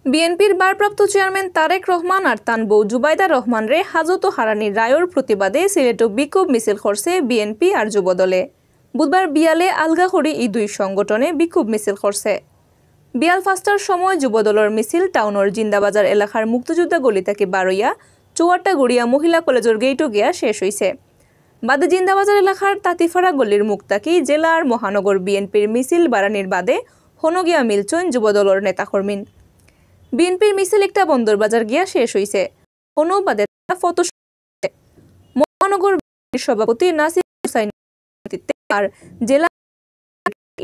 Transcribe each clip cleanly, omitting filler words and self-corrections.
বিএনপির ভারপ্রাপ্ত চেয়ারম্যান তারেক রহমান আর তান বউ জুবাইদা রহমান রে হাজত হারানির রায়ের প্রতিবাদে সিলেটে বিক্ষোভ মিছিল করছে বিএনপি আর যুবদলে। বুধবার বিয়ালে আলগাখড়ি এই দুই সংগঠনে বিক্ষোভ মিছিল করছে। বিয়াল ৫টার সময় যুবদলের মিছিল টাউনের জিন্দাবাজার এলাকার মুক্তিযোদ্ধা গলি থেকে বারইয়া চুয়াট্টা গড়িয়া মহিলা কলেজের গেইটও গিয়া শেষ হয়েছে। বাদে জিন্দাবাজার এলাকার তাঁতিফাড়া গলির মুখ থাকি জেলা আর মহানগর বিএনপির মিছিল বাড়ানির বাদে হনগিয়া মিলচন যুবদলের নেতাকর্মী। বিএনপির মিছিল একটা বন্দরবাজার গিয়া শেষ হয়েছে। অনুবাদে ফটো মহানগর সভাপতি নাসির হুসাইন আর জেলা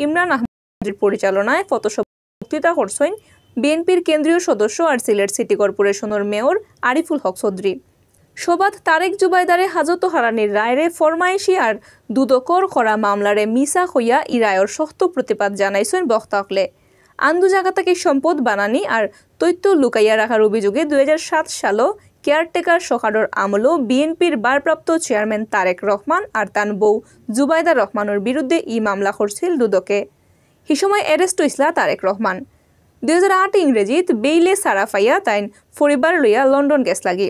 ইমরান আহমদের পরিচালনায় ফটোসভা করছেন বিএনপির কেন্দ্রীয় সদস্য আর সিলেট সিটি কর্পোরেশনের মেয়র আরিফুল হক চৌধুরী। সভাত তারেক জুবাইদারে হাজত হারানির রায়রে ফরমাইশি আর দুদকর করা মামলারে মিসা হইয়া ই রায়ের শক্ত প্রতিবাদ জানাইছেন বক্তাকলে। আন্দু জায়গা থেকে সম্পদ বানানি আর তথ্য লুকাইয়া রাখার অভিযোগে ২০০৭ সালে কেয়ারটেকার সরকারের আমলও বিএনপির ভারপ্রাপ্ত চেয়ারম্যান তারেক রহমান আর তান বউ জুবাইদা রহমানের বিরুদ্ধে ই মামলা করছিল দুদকে। সে সময় অ্যারেস্ট হইছিল তারেক রহমান। ২০০৮ ইংরেজিত বেইলে সারা ফাইয়া তাইন পরিবার লইয়া লন্ডন গেছ লাগি।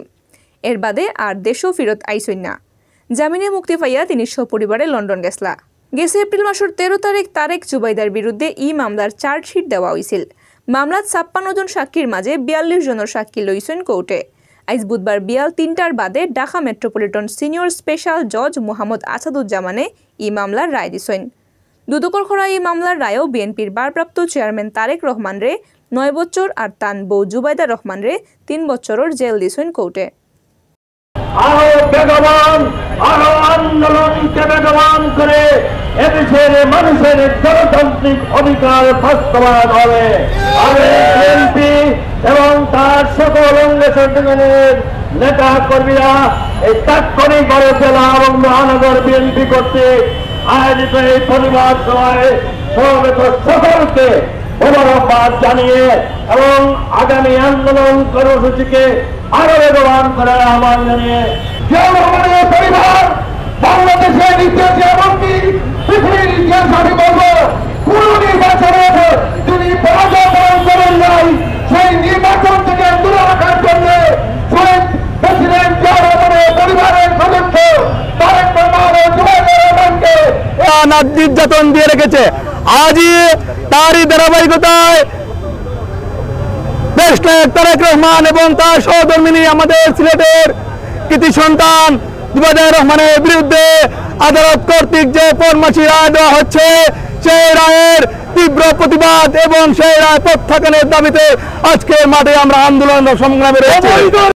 এর বাদে আর দেশও ফিরত আইসইন না। জামিনে মুক্তি পাইয়া তিনি সপরিবারে লন্ডন গেছলা। গেছে এপ্রিল মাসের ১৩ তারিখ তারেক জুবাইদার বিরুদ্ধে ই মামলার চার্জশিট দেওয়া হয়েছিল। মামলাত ৫৬ জন সাক্ষীর মাঝে ৪২ জনের সাক্ষী লইছেন কোর্টে। আজ বুধবার বিয়াল ৩টার বাদে ঢাকা মেট্রোপলিটন সিনিয়র স্পেশাল জজ মোহাম্মদ আসাদুজ্জামানে ই মামলার রায় দিছেন। দুদকর করা এই মামলার রায়েও বিএনপির ভারপ্রাপ্ত চেয়ারম্যান তারেক রহমান রে ৯ বছর আর তান বউ জুবাইদা রহমান রে ৩ বছরের জেল দিছেন কোর্টে। আন্দোলনকে বেগবান করে এদেশের মানুষের গণতান্ত্রিক অধিকার বাস্তবায়ন হবে। বিএনপি এবং তার সকল অঙ্গ সংগঠনের নেতা কর্মীরা এই তাৎক্ষণিকভাবে জেলা এবং মহানগর বিএনপি কর্তৃক আয়োজিত এই প্রতিবাদ সভায় সমবেত সকলকে মোবারকবাদ জানিয়ে এবং আগামী আন্দোলন কর্মসূচিকে আরো বেগবান করার আহ্বান জানিয়ে পরিবার বাংলাদেশের ইতিহাসে এমনকি পৃথিবীর ইতিহাস আমি বলবো কোন নির্বাচনে তিনি পরাজয় বরণ করেন নাই। সেই নির্বাচন থেকে দূরে রাখার জন্য প্রেসিডেন্ট জিয়া রহমানের পরিবারের সদস্য তারেক রহমান ও জুবাইদা রহমানকে নির্যাতন দিয়ে রেখেছে। আজই তারই ধারাবাহিকতায় দেশ নায়ক তারেক রহমান এবং তার সহধর্মিনী আমাদের সিলেটের কৃতি সন্তান জুবাইদা রহমানের বিরুদ্ধে আদালত কর্তৃক যে ফরমাশি রায় দেওয়া হচ্ছে সেই রায়ের তীব্র প্রতিবাদ এবং সেই রায় প্রত্যাখ্যানের দাবিতে আজকের মাঠে আমরা আন্দোলন সংগ্রামে রয়েছি।